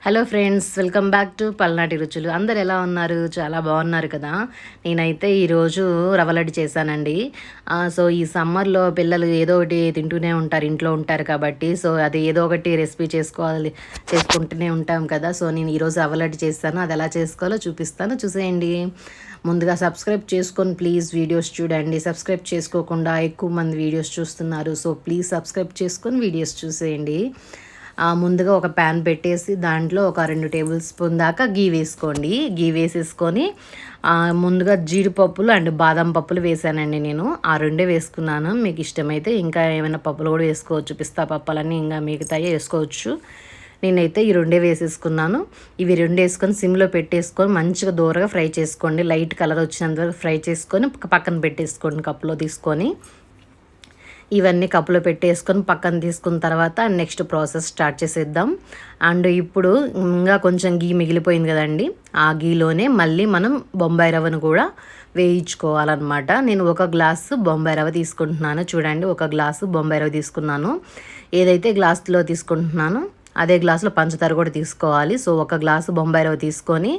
Hello friends, welcome back to పల్నాటి రుచులు. అందరు ఎలా ఉన్నారు? చాలా బాగున్నారు కదా. నేనైతే ఈరోజు రవ్వ లడ్డు చేశానండి. సో ఈ సమ్మర్లో పిల్లలు ఏదో ఒకటి తింటూనే ఉంటారు, ఇంట్లో ఉంటారు కాబట్టి. సో అది ఏదో ఒకటి రెసిపీ చేసుకుంటూనే ఉంటాం కదా. సో నేను ఈరోజు రవ్వ లడ్డు చేస్తాను. అది ఎలా చేసుకోవాలో చూపిస్తాను, చూసేయండి. ముందుగా సబ్స్క్రైబ్ చేసుకొని ప్లీజ్ వీడియోస్ చూడండి. సబ్స్క్రైబ్ చేసుకోకుండా ఎక్కువ మంది వీడియోస్ చూస్తున్నారు. సో ప్లీజ్ సబ్స్క్రైబ్ చేసుకొని వీడియోస్ చూసేయండి. ముందుగా ఒక ప్యాన్ పెట్టేసి దాంట్లో ఒక 2 టేబుల్ స్పూన్ దాకా గీ వేసుకోండి. గీ వేసేసుకొని ముందుగా జీడిపప్పులు అండ్ బాదం పప్పులు వేసానండి. నేను ఆ రెండే వేసుకున్నాను. మీకు ఇష్టమైతే ఇంకా ఏమైనా పప్పులు కూడా వేసుకోవచ్చు. పిస్తా పప్పులన్నీ ఇంకా మిగతాయి వేసుకోవచ్చు. నేనైతే ఈ రెండే వేసేసుకున్నాను. ఇవి రెండు వేసుకొని సిమ్లో పెట్టేసుకొని మంచిగా దూరగా ఫ్రై చేసుకోండి. లైట్ కలర్ వచ్చినంత వరకు ఫ్రై చేసుకొని పక్కన పెట్టేసుకోండి, కప్పులో తీసుకొని. ఇవన్నీ కప్పులో పెట్టేసుకొని పక్కన తీసుకున్న తర్వాత నెక్స్ట్ ప్రాసెస్ స్టార్ట్ చేసేద్దాం. అండ్ ఇప్పుడు ఇంకా కొంచెం గీ మిగిలిపోయింది కదండి, ఆ గీలోనే మళ్ళీ మనం బొంబాయి రవ్వను కూడా వేయించుకోవాలన్నమాట. నేను ఒక గ్లాసు బొంబాయి రవ్వ తీసుకుంటున్నాను. చూడండి, ఒక గ్లాసు బొంబాయి రవ్వ తీసుకున్నాను. ఏదైతే గ్లాసులో తీసుకుంటున్నానో అదే గ్లాసులో పంచదార కూడా తీసుకోవాలి. సో ఒక గ్లాసు బొంబాయి రవ్వ తీసుకొని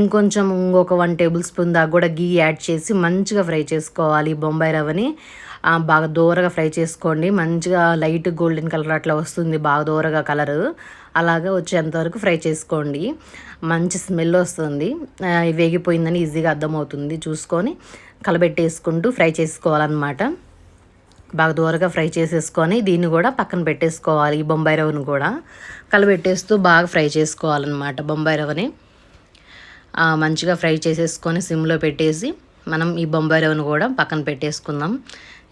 ఇంకొక 1 టేబుల్ స్పూన్ దాకా కూడా గీ యాడ్ చేసి మంచిగా ఫ్రై చేసుకోవాలి. బొంబాయి రవ్వని బాగా దూరగా ఫ్రై చేసుకోండి. మంచిగా లైట్ గోల్డెన్ కలర్ అట్లా వస్తుంది, బాగా దూరగా కలరు అలాగా వచ్చేంతవరకు ఫ్రై చేసుకోండి. మంచి స్మెల్ వస్తుంది. వేగిపోయిందని ఈజీగా అర్థమవుతుంది. చూసుకొని కలబెట్టేసుకుంటూ ఫ్రై చేసుకోవాలన్నమాట. బాగా దూరగా ఫ్రై చేసేసుకొని దీన్ని కూడా పక్కన పెట్టేసుకోవాలి. ఈ బొంబాయి రవ్వను కూడా కలబెట్టేస్తూ బాగా ఫ్రై చేసుకోవాలన్నమాట. బొంబాయి రవ్వని మంచిగా ఫ్రై చేసేసుకొని సిమ్లో పెట్టేసి మనం ఈ బొంబాయి రవ్వను కూడా పక్కన పెట్టేసుకుందాం.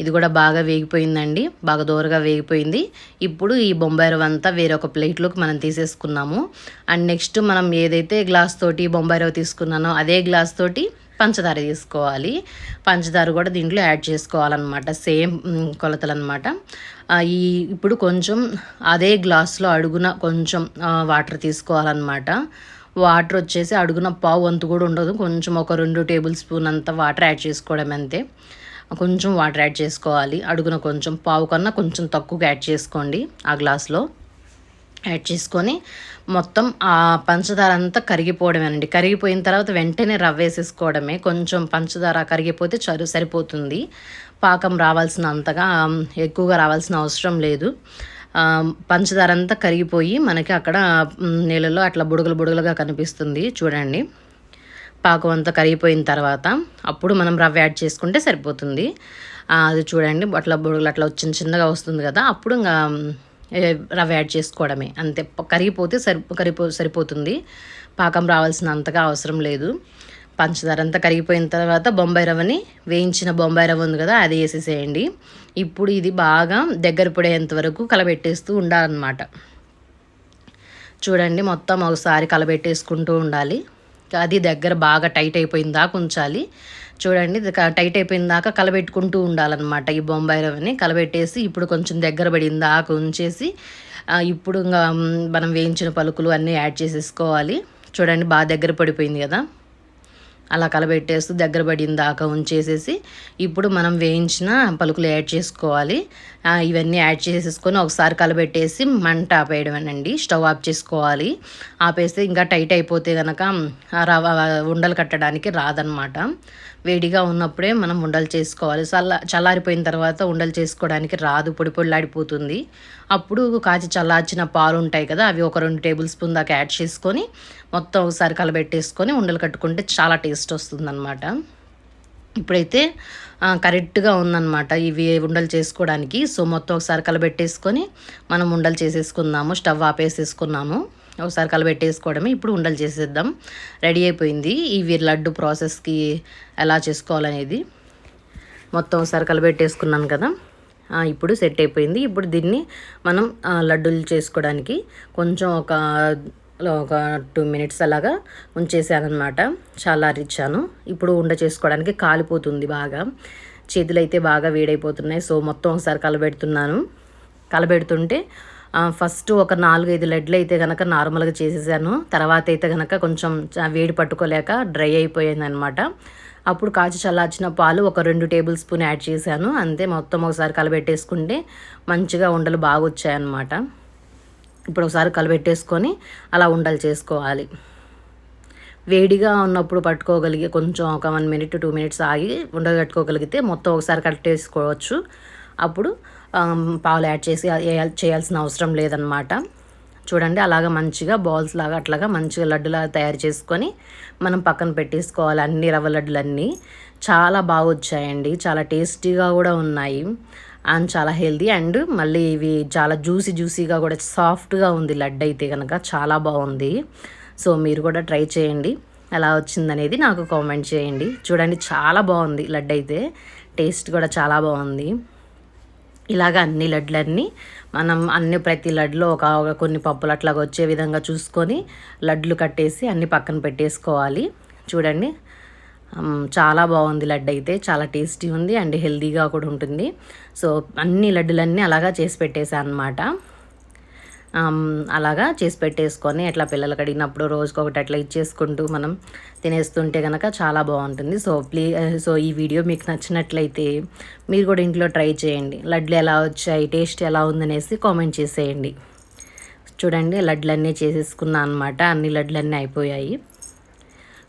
ఇది కూడా బాగా వేగిపోయిందండి, బాగా దూరగా వేగిపోయింది. ఇప్పుడు ఈ బొంబాయి రవ్వ అంతా వేరొక ప్లేట్లోకి మనం తీసేసుకున్నాము. అండ్ నెక్స్ట్ మనం ఏదైతే గ్లాస్ తోటి బొంబాయి రవ్వ తీసుకున్నానో అదే గ్లాస్ తోటి పంచదార తీసుకోవాలి. పంచదార కూడా దీంట్లో యాడ్ చేసుకోవాలన్నమాట. సేమ్ కొలతలు అనమాట. ఇప్పుడు కొంచెం అదే గ్లాస్లో అడుగున కొంచెం వాటర్ తీసుకోవాలన్నమాట. వాటర్ వచ్చేసి అడుగున పావు వంతు కూడా ఉండదు, కొంచెం ఒక 2 టేబుల్ స్పూన్ అంత వాటర్ యాడ్ చేసుకోవడం అంతే. కొంచెం వాటర్ యాడ్ చేసుకోవాలి. అడుగున కొంచెం పావు కన్నా కొంచెం తక్కువగా యాడ్ చేసుకోండి. ఆ గ్లాస్లో యాడ్ చేసుకొని మొత్తం ఆ పంచదార అంతా కరిగిపోవడమేనండి. కరిగిపోయిన తర్వాత వెంటనే రవ్వ వేసేసుకోవడమే. కొంచెం పంచదార కరిగిపోతే సరిపోతుంది. పాకం అంతగా ఎక్కువగా రావాల్సిన అవసరం లేదు. పంచదార అంతా కరిగిపోయి మనకి అక్కడ నీళ్ళలో అట్లా బుడగలుగా కనిపిస్తుంది. చూడండి, పాకం అంతా కరిగిపోయిన తర్వాత అప్పుడు మనం రవ్వ యాడ్ చేసుకుంటే సరిపోతుంది. అది చూడండి, అట్లా బుడగలు అట్లా చిన్నగా వస్తుంది కదా, అప్పుడు ఇంకా రవ్వ యాడ్ చేసుకోవడమే అంతే. కరిగిపోతే సరిపోతుంది. పాకం రావాల్సిన అంతగా అవసరం లేదు. పంచదార అంతా కరిగిపోయిన తర్వాత బొంబాయి రవ్వని, వేయించిన బొంబాయి రవ్వ ఉంది కదా, అది వేసేసేయండి. ఇప్పుడు ఇది బాగా దగ్గర పడేంత వరకు కలబెట్టేస్తూ ఉండాలన్నమాట. చూడండి, మొత్తం ఒకసారి కలబెట్టేసుకుంటూ ఉండాలి. అది దగ్గర బాగా టైట్ అయిపోయిన దాకా ఉంచాలి. చూడండి, టైట్ అయిపోయిన దాకా కలబెట్టుకుంటూ ఉండాలన్నమాట. ఈ బొంబాయి రవ్వని కలబెట్టేసి ఇప్పుడు కొంచెం దగ్గర పడిన దాకా ఉంచేసి ఇప్పుడు ఇంకా మనం వేయించిన పలుకులు అన్నీ యాడ్ చేసేసుకోవాలి. చూడండి, బాగా దగ్గర పడిపోయింది కదా, అలా కలబెట్టేస్తూ దగ్గర పడిన దాకా ఉంచేసేసి ఇప్పుడు మనం వేయించిన పలుకులు యాడ్ చేసుకోవాలి. ఇవన్నీ యాడ్ చేసేసుకొని ఒకసారి కలబెట్టేసి మంట ఆపేయడమేనండి. స్టవ్ ఆఫ్ చేసుకోవాలి. ఆపేస్తే ఇంకా టైట్ అయిపోతే కనుక ఉండలు కట్టడానికి రాదనమాట. వేడిగా ఉన్నప్పుడే మనం ఉండలు చేసుకోవాలి. చల్లారిపోయిన తర్వాత ఉండలు చేసుకోవడానికి రాదు, పొడిలాడిపోతుంది. అప్పుడు కాచి చల్లార్చిన పాలు ఉంటాయి కదా, అవి ఒక 2 టేబుల్ స్పూన్ దాకా యాడ్ చేసుకొని మొత్తం ఒకసారి కలబెట్టేసుకొని ఉండలు కట్టుకుంటే చాలా టేస్ట్ వస్తుందన్నమాట. ఇప్పుడైతే కరెక్ట్గా ఉందన్నమాట ఇవి ఉండలు చేసుకోవడానికి. సో మొత్తం ఒకసారి కలబెట్టేసుకొని మనం ఉండలు చేసేసుకుందాము. స్టవ్ ఆపేసేసుకున్నాము. ఒకసారి కలబెట్టేసుకోవడమే. ఇప్పుడు ఉండలు చేసేద్దాం. రెడీ అయిపోయింది. ఇవి లడ్డు ప్రాసెస్కి ఎలా చేసుకోవాలనేది మొత్తం ఒకసారి కలబెట్టేసుకున్నాను కదా, ఇప్పుడు సెట్ అయిపోయింది. ఇప్పుడు దీన్ని మనం లడ్డూలు చేసుకోవడానికి కొంచెం ఒక 2 మినిట్స్ అలాగా ఉంచేసానమాట. చల్లారిచ్చాను. ఇప్పుడు ఉండ చేసుకోవడానికి కాలిపోతుంది బాగా, చేతులు అయితే బాగా వేడైపోతున్నాయి. సో మొత్తం ఒకసారి కలబెడుతుంటే ఫస్ట్ ఒక 4-5 లడ్లు అయితే కనుక నార్మల్గా చేసేసాను. తర్వాత అయితే కనుక కొంచెం వేడి పట్టుకోలేక డ్రై అయిపోయింది అనమాట. అప్పుడు కాచి చల్లార్చిన పాలు ఒక 2 టేబుల్ స్పూన్ యాడ్ చేశాను అంతే. మొత్తం ఒకసారి కలబెట్టేసుకుంటే మంచిగా ఉండలు బాగా వచ్చాయన్నమాట. ఇప్పుడు ఒకసారి కలిపెట్టేసుకొని అలా ఉండలు చేసుకోవాలి. వేడిగా ఉన్నప్పుడు పట్టుకోగలిగే కొంచెం ఒక 1 మినిట్ 2 మినిట్స్ ఆగి ఉండగట్టుకోగలిగితే మొత్తం ఒకసారి కట్టేసుకోవచ్చు. అప్పుడు పాలు యాడ్ చేసి చేయాల్సిన అవసరం లేదనమాట. చూడండి అలాగా మంచిగా బాల్స్ లాగా అట్లాగా మంచిగా లడ్డులాగా తయారు చేసుకొని మనం పక్కన పెట్టేసుకోవాలి. అన్ని రవ్వ లడ్డులన్నీ చాలా బాగా వచ్చాయండి. చాలా టేస్టీగా కూడా ఉన్నాయి అండ్ చాలా హెల్తీ. అండ్ మళ్ళీ ఇవి చాలా జ్యూసీగా కూడా సాఫ్ట్గా ఉంది లడ్డు అయితే కనుక చాలా బాగుంది. సో మీరు కూడా ట్రై చేయండి. ఎలా వచ్చిందనేది నాకు కామెంట్ చేయండి. చూడండి చాలా బాగుంది లడ్డు అయితే, టేస్ట్ కూడా చాలా బాగుంది. ఇలాగ అన్ని లడ్లన్నీ మనం ప్రతి లడ్లో ఒక కొన్ని పప్పులు అట్లాగా వచ్చే విధంగా చూసుకొని లడ్లు కట్టేసి అన్ని పక్కన పెట్టేసుకోవాలి. చూడండి చాలా బాగుంది లడ్డు అయితే, చాలా టేస్టీ ఉంది అండ్ హెల్తీగా కూడా ఉంటుంది. సో అన్ని లడ్డులన్నీ అలాగా చేసి పెట్టేశాను అనమాట. అలాగా చేసి పెట్టేసుకొని అట్లా పిల్లలకి అడిగినప్పుడు రోజుకొకటి అట్లా ఇచ్చేసుకుంటూ మనం తినేస్తుంటే కనుక చాలా బాగుంటుంది. సో ఈ వీడియో మీకు నచ్చినట్లయితే మీరు కూడా ఇంట్లో ట్రై చేయండి. లడ్లు ఎలా వచ్చాయి, టేస్ట్ ఎలా ఉందనేసి కామెంట్ చేసేయండి. చూడండి లడ్లన్నీ చేసేసుకున్నాను అనమాట. అన్ని లడ్లన్నీ అయిపోయాయి.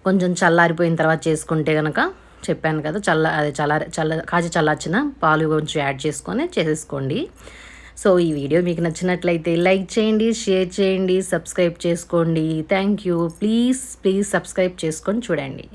కొంచెం చల్లారిపోయిన తర్వాత చేసుకుంటే కనుక చెప్పాను కదా కాచి చల్లార్చిన పాలు కొంచెం యాడ్ చేసుకొని చేసేసుకోండి. సో ఈ వీడియో మీకు నచ్చినట్లయితే లైక్ చేయండి, షేర్ చేయండి, సబ్స్క్రైబ్ చేసుకోండి. Thank you. ప్లీజ్ సబ్స్క్రైబ్ చేసుకొని చూడండి.